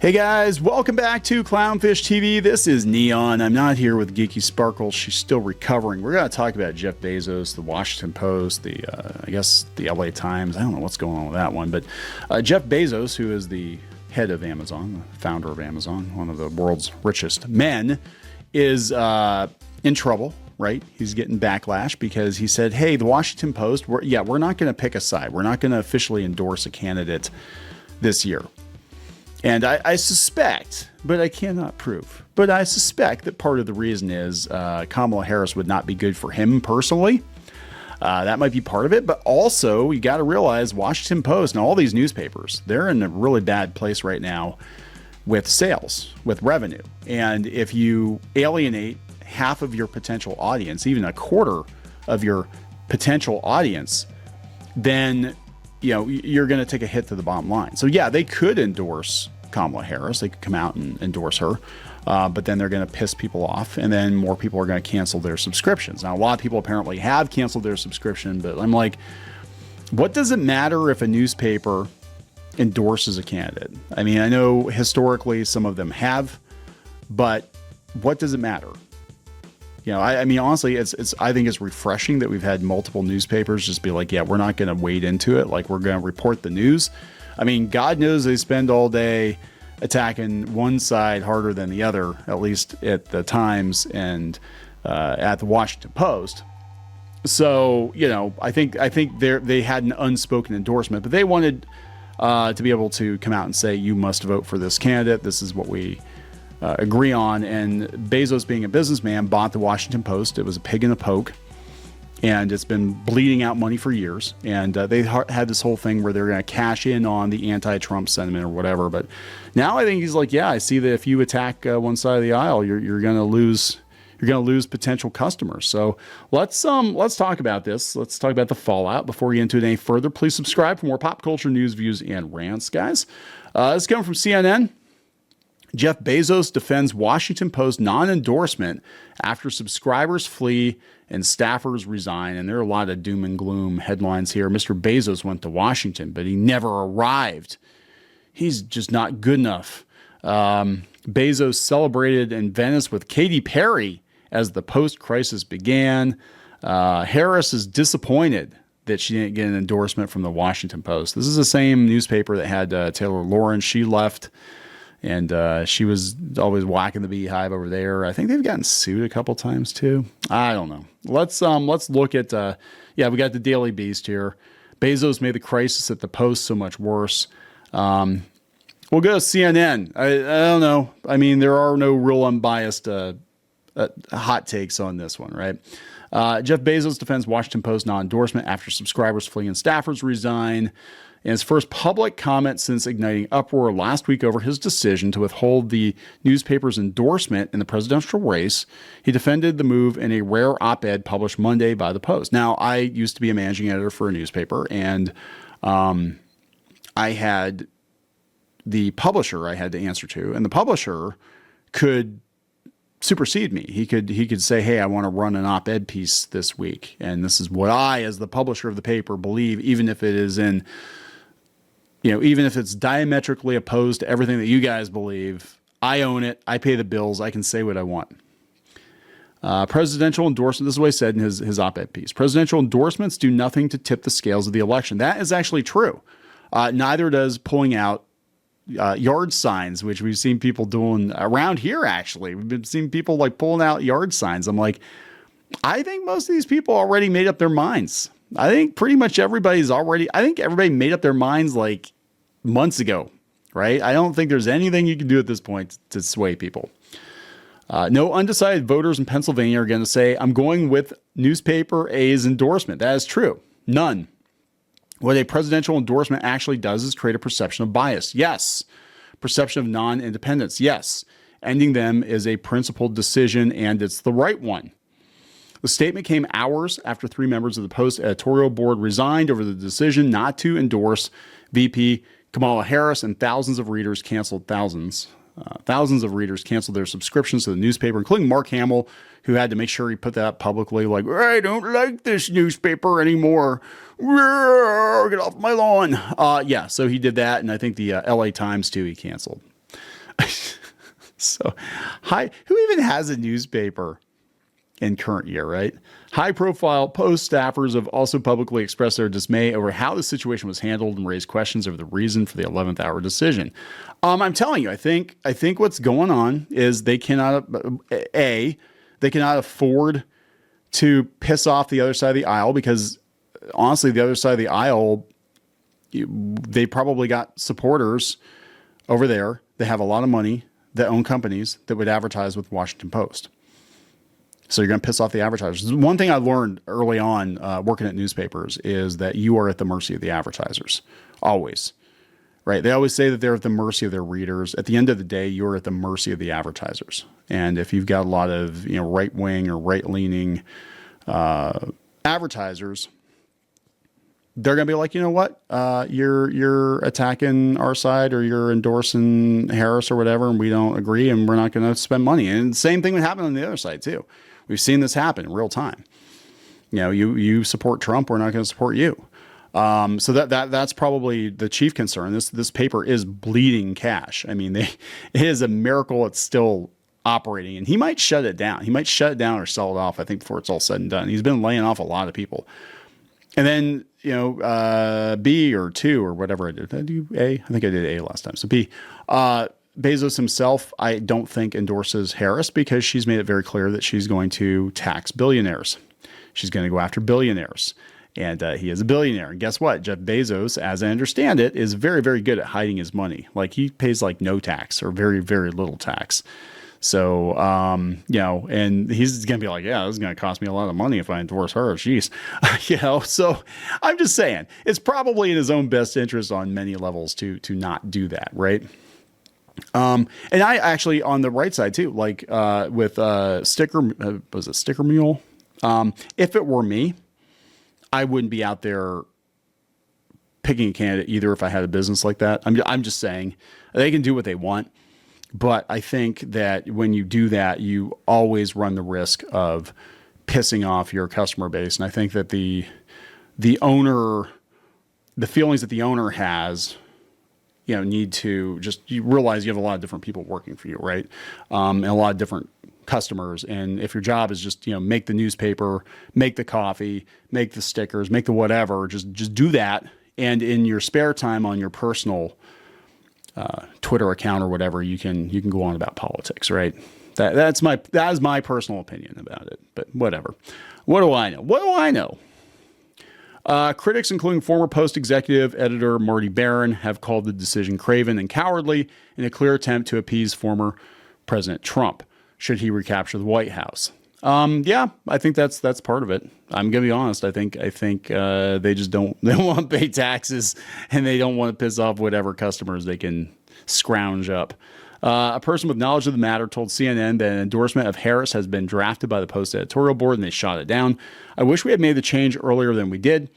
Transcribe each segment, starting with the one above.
Hey guys, welcome back to Clownfish TV. This is Neon. I'm not here with Geeky Sparkle. She's still recovering. We're going to talk about Jeff Bezos, the Washington Post, I guess the LA Times. I don't know what's going on with that one, but Jeff Bezos, who is the head of Amazon, the founder of Amazon, one of the world's richest men, is in trouble, right? He's getting backlash because he said, hey, the Washington Post, we're not going to pick a side. We're not going to officially endorse a candidate this year. And I suspect, but I cannot prove, but I suspect that part of the reason is Kamala Harris would not be good for him personally. That might be part of it. But also, you got to realize Washington Post and all these newspapers, they're in a really bad place right now with sales, with revenue. And if you alienate half of your potential audience, even a quarter of your potential audience, then you're going to take a hit to the bottom line. So yeah, they could endorse Kamala Harris. They could come out and endorse her, but then they're going to piss people off, and then more people are going to cancel their subscriptions. Now, a lot of people apparently have canceled their subscription, but I'm like, what does it matter if a newspaper endorses a candidate? I mean, I know historically some of them have, but what does it matter? I mean, honestly, I think it's refreshing that we've had multiple newspapers just be like, yeah, we're not going to wade into it. Like, we're going to report the news. I mean, God knows they spend all day attacking one side harder than the other, at least at the Times and at the Washington Post. So, I think they had an unspoken endorsement, but they wanted to be able to come out and say, you must vote for this candidate. This is what we agree on. And Bezos, being a businessman, bought the Washington Post. It was a pig in a poke, and it's been bleeding out money for years. And they had this whole thing where they're going to cash in on the anti-Trump sentiment or whatever. But now I think he's like, yeah, I see that if you attack one side of the aisle, you're going to lose. You're going to lose potential customers. So let's talk about this. Let's talk about the fallout. Before we get into it any further, please subscribe for more pop culture news, views, and rants, guys. This is coming from CNN. Jeff Bezos defends Washington Post non-endorsement after subscribers flee and staffers resign. And there are a lot of doom and gloom headlines here. Mr. Bezos went to Washington, but he never arrived. He's just not good enough. Bezos celebrated in Venice with Katy Perry as the post-crisis began. Harris is disappointed that she didn't get an endorsement from the Washington Post. This is the same newspaper that had Taylor Lawrence. She left. And she was always whacking the beehive over there. I think they've gotten sued a couple times too. I don't know. Let's look at we got the Daily Beast here. Bezos made the crisis at the Post so much worse. We'll go to CNN. I don't know. I mean, there are no real unbiased hot takes on this one, right? Jeff Bezos defends Washington Post non-endorsement after subscribers flee and staffers resign. In his first public comment since igniting uproar last week over his decision to withhold the newspaper's endorsement in the presidential race, he defended the move in a rare op-ed published Monday by the Post. Now, I used to be a managing editor for a newspaper, and I had the publisher I had to answer to, and the publisher could supersede me. He could say, hey, I want to run an op-ed piece this week, and this is what I, as the publisher of the paper, believe, even if it is in... even if it's diametrically opposed to everything that you guys believe, I own it. I pay the bills. I can say what I want. Presidential endorsement. This is what he said in his op-ed piece. Presidential endorsements do nothing to tip the scales of the election. That is actually true. Neither does pulling out yard signs, which we've seen people doing around here. Actually, we've been seeing people like pulling out yard signs. I'm like, I think most of these people already made up their minds. I think pretty much everybody made up their minds like months ago, right? I don't think there's anything you can do at this point to sway people. No undecided voters in Pennsylvania are going to say, I'm going with newspaper A's endorsement. That is true. None. What a presidential endorsement actually does is create a perception of bias. Yes. Perception of non-independence. Yes. Ending them is a principled decision, and it's the right one. The statement came hours after 3 members of the Post editorial board resigned over the decision not to endorse VP Kamala Harris, and thousands of readers canceled their subscriptions to the newspaper, including Mark Hamill, who had to make sure he put that up publicly, like, I don't like this newspaper anymore. Get off my lawn. So he did that, and I think the LA Times, too, he canceled. So, who even has a newspaper in current year, right? High-profile Post staffers have also publicly expressed their dismay over how the situation was handled and raised questions over the reason for the 11th hour decision. I'm telling you, I think what's going on is they cannot afford to piss off the other side of the aisle, because honestly, the other side of the aisle, they probably got supporters over there that have a lot of money, that own companies that would advertise with Washington Post. So you're going to piss off the advertisers. One thing I learned early on working at newspapers is that you are at the mercy of the advertisers. Always. Right? They always say that they're at the mercy of their readers. At the end of the day, you're at the mercy of the advertisers. And if you've got a lot of right-wing or right-leaning advertisers, they're going to be like, you know what? You're attacking our side, or you're endorsing Harris or whatever, and we don't agree, and we're not going to spend money. And the same thing would happen on the other side too. We've seen this happen in real time. You support Trump, we're not going to support you. So that's probably the chief concern. This paper is bleeding cash. I mean, it is a miracle it's still operating, and he might shut it down. He might shut it down or sell it off, I think, before it's all said and done. He's been laying off a lot of people. And then, B or 2 or whatever I did. Did I do A? I think I did A last time. So B. Bezos himself, I don't think endorses Harris, because she's made it very clear that she's going to tax billionaires. She's going to go after billionaires. And he is a billionaire. And guess what? Jeff Bezos, as I understand it, is very, very good at hiding his money. Like, he pays like no tax, or very, very little tax. So, and he's going to be like, yeah, this is going to cost me a lot of money if I endorse her. Jeez. So I'm just saying, it's probably in his own best interest on many levels to not do that. Right. And I actually, on the right side too, like, with, Sticker Mule? If it were me, I wouldn't be out there picking a candidate either if I had a business like that. I'm just saying, they can do what they want. But I think that when you do that, you always run the risk of pissing off your customer base. And I think that the feelings that the owner has, need to you realize you have a lot of different people working for you, right? And a lot of different customers. And if your job is just, make the newspaper, make the coffee, make the stickers, make the whatever, just do that. And in your spare time on your personal Twitter account or whatever, you can go on about politics, right? That is my personal opinion about it. But whatever. What do I know? Critics, including former Post executive editor Marty Barron, have called the decision craven and cowardly in a clear attempt to appease former President Trump, should he recapture the White House. Yeah, I think that's part of it. I'm gonna be honest. I think they just don't want to pay taxes, and they don't want to piss off whatever customers they can scrounge up. A person with knowledge of the matter told CNN that an endorsement of Harris has been drafted by the Post editorial board, and they shot it down. I wish we had made the change earlier than we did.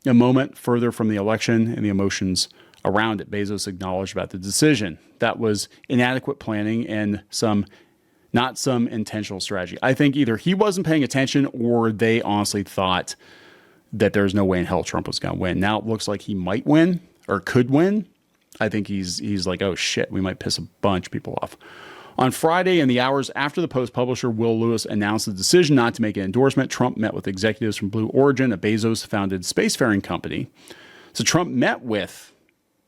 A moment further from the election and the emotions around it, Bezos acknowledged about the decision. That was inadequate planning and not some intentional strategy. I think either he wasn't paying attention, or they honestly thought that there's no way in hell Trump was going to win. Now it looks like he might win, or could win. I think he's like, oh shit, we might piss a bunch of people off. On Friday, in the hours after the Post publisher Will Lewis announced the decision not to make an endorsement, Trump met with executives from Blue Origin, a Bezos-founded spacefaring company. So Trump met with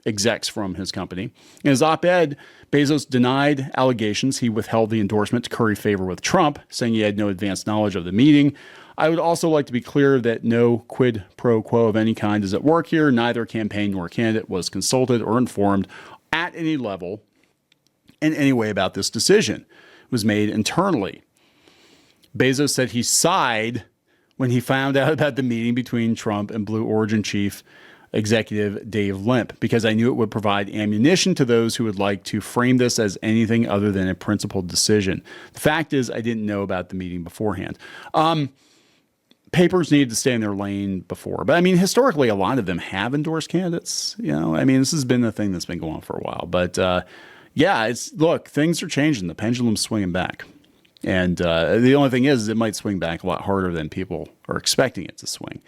execs from his company. In his op-ed, Bezos denied allegations he withheld the endorsement to curry favor with Trump, saying he had no advanced knowledge of the meeting. I would also like to be clear that no quid pro quo of any kind is at work here. Neither campaign nor candidate was consulted or informed at any level in any way about this decision. It was made internally. Bezos said he sighed when he found out about the meeting between Trump and Blue Origin chief executive Dave Limp, because I knew it would provide ammunition to those who would like to frame this as anything other than a principled decision. The fact is, I didn't know about the meeting beforehand. Papers needed to stay in their lane before. But I mean, historically, a lot of them have endorsed candidates. This has been the thing that's been going on for a while. But look, things are changing. The pendulum's swinging back. And the only thing is it might swing back a lot harder than people are expecting it to swing.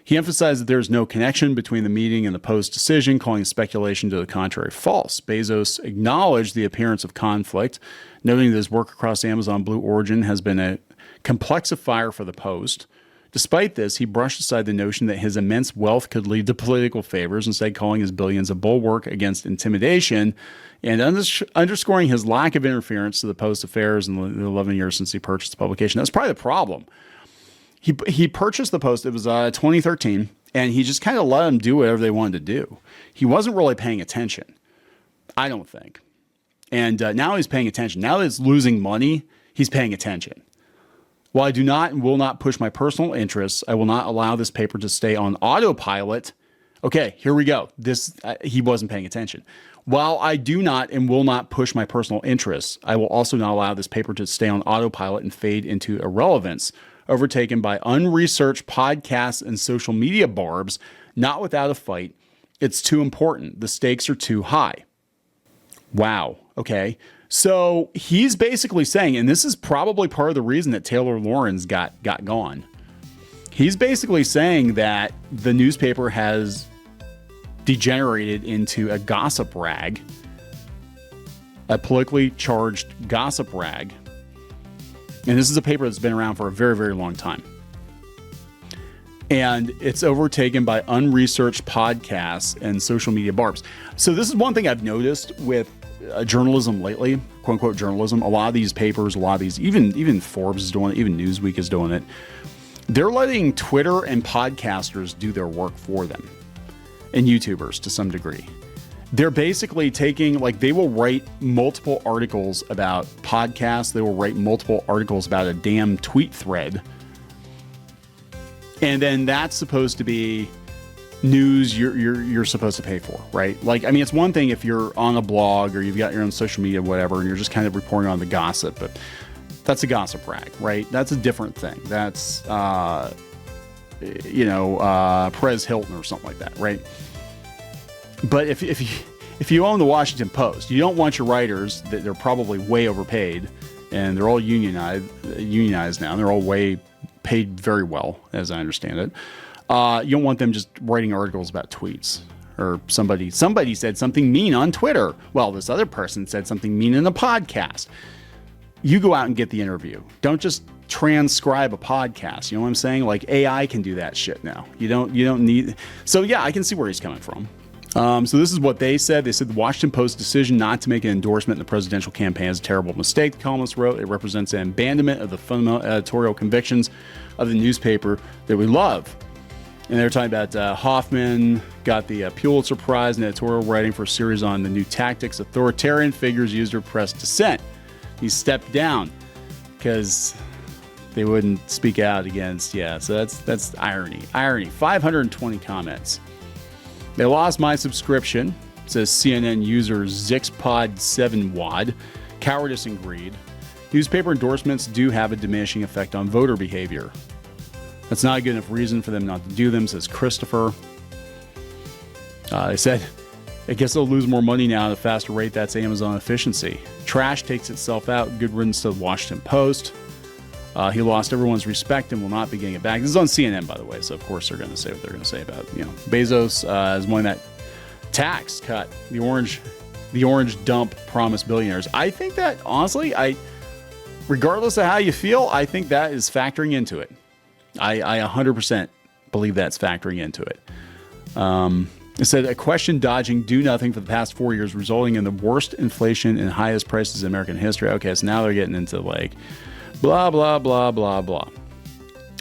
He emphasized that there is no connection between the meeting and the Post decision, calling speculation to the contrary false. Bezos acknowledged the appearance of conflict, noting that his work across Amazon Blue Origin has been a complexifier for the Post. Despite this, he brushed aside the notion that his immense wealth could lead to political favors, instead calling his billions a bulwark against intimidation and underscoring his lack of interference to the Post affairs in the 11 years since he purchased the publication. That's probably the problem. He purchased the Post. It was 2013, and he just kind of let them do whatever they wanted to do. He wasn't really paying attention, I don't think. And now he's paying attention. Now that it's losing money, he's paying attention. While I do not and will not push my personal interests, I will not allow this paper to stay on autopilot. Okay, here we go. He wasn't paying attention. While I do not and will not push my personal interests, I will also not allow this paper to stay on autopilot and fade into irrelevance, overtaken by unresearched podcasts and social media barbs, not without a fight. It's too important. The stakes are too high. Wow. Okay. So he's basically saying, and this is probably part of the reason that Taylor Lorenz got gone. He's basically saying that the newspaper has degenerated into a gossip rag, a politically charged gossip rag. And this is a paper that's been around for a very, very long time. And it's overtaken by unresearched podcasts and social media barbs. So this is one thing I've noticed with journalism lately, quote unquote journalism. A lot of these papers, a lot of these, even Forbes is doing it, even Newsweek is doing it. They're letting Twitter and podcasters do their work for them, and YouTubers to some degree. They're basically taking, like, they will write multiple articles about podcasts. They will write multiple articles about a damn tweet thread. And then that's supposed to be news you're supposed to pay for, right? Like, I mean, it's one thing if you're on a blog or you've got your own social media, whatever, and you're just kind of reporting on the gossip, but that's a gossip rag, right? That's a different thing. That's, Perez Hilton or something like that, right? But if you own the Washington Post, you don't want your writers that they're probably way overpaid, and they're all unionized now. They're all way paid very well, as I understand it. You don't want them just writing articles about tweets, or somebody said something mean on Twitter. Well, this other person said something mean in a podcast. You go out and get the interview. Don't just transcribe a podcast. You know what I'm saying? Like, AI can do that shit now. You don't need. So yeah, I can see where he's coming from. So this is what they said. They said the Washington Post decision not to make an endorsement in the presidential campaign is a terrible mistake. The columnist wrote, it represents an abandonment of the fundamental editorial convictions of the newspaper that we love. And they're talking about Hoffman got the Pulitzer Prize in editorial writing for a series on the new tactics authoritarian figures used to repress dissent. He stepped down because they wouldn't speak out against. Yeah, so that's irony. 520 comments. They lost my subscription, says CNN user ZixPod7Wad. Cowardice and greed. Newspaper endorsements do have a diminishing effect on voter behavior. That's not a good enough reason for them not to do them, says Christopher. They said, I guess they'll lose more money now at a faster rate. That's Amazon efficiency. Trash takes itself out. Good riddance to the Washington Post. He lost everyone's respect and will not be getting it back. This is on CNN, by the way, so of course they're going to say what they're going to say about, Bezos is wanting that tax cut. The orange dump promised billionaires. I think that, honestly, regardless of how you feel, I think that is factoring into it. I 100% believe that's factoring into it. It said a question dodging do nothing for the past 4 years, resulting in the worst inflation and highest prices in American history. Okay, so now they're getting into like blah, blah, blah, blah, blah.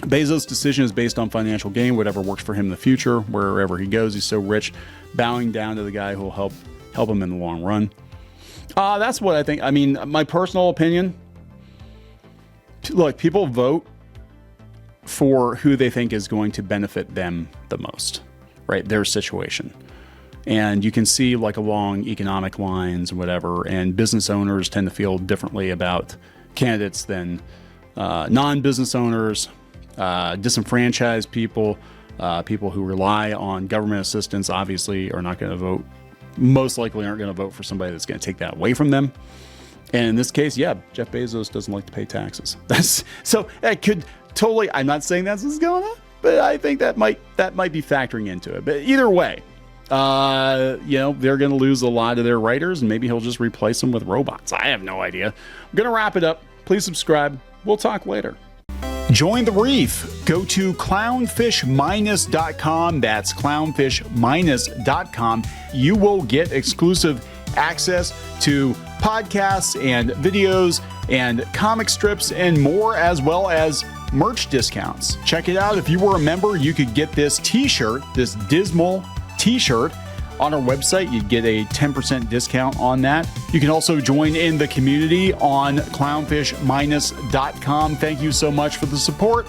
Bezos' decision is based on financial gain, whatever works for him in the future, wherever he goes. He's so rich, bowing down to the guy who will help him in the long run. That's what I think. I mean, my personal opinion, look, people vote for who they think is going to benefit them the most, right? Their situation. And you can see like along economic lines and whatever, and business owners tend to feel differently about candidates than non-business owners, disenfranchised people, people who rely on government assistance obviously are not going to vote, most likely aren't going to vote for somebody that's going to take that away from them. And in this case, yeah, Jeff Bezos doesn't like to pay taxes. So it could totally, I'm not saying that's what's going on, but I think that might be factoring into it. But either way, they're going to lose a lot of their writers, and maybe he'll just replace them with robots. I have no idea. I'm going to wrap it up. Please subscribe. We'll talk later. Join the reef. Go to clownfish-.com. That's clownfish-.com. You will get exclusive access to podcasts and videos and comic strips and more, as well as merch discounts. Check it out. If you were a member, you could get this t-shirt, this dismal t-shirt on our website. You'd get a 10% discount on that. You can also join in the community on clownfish-.com. Thank you so much for the support.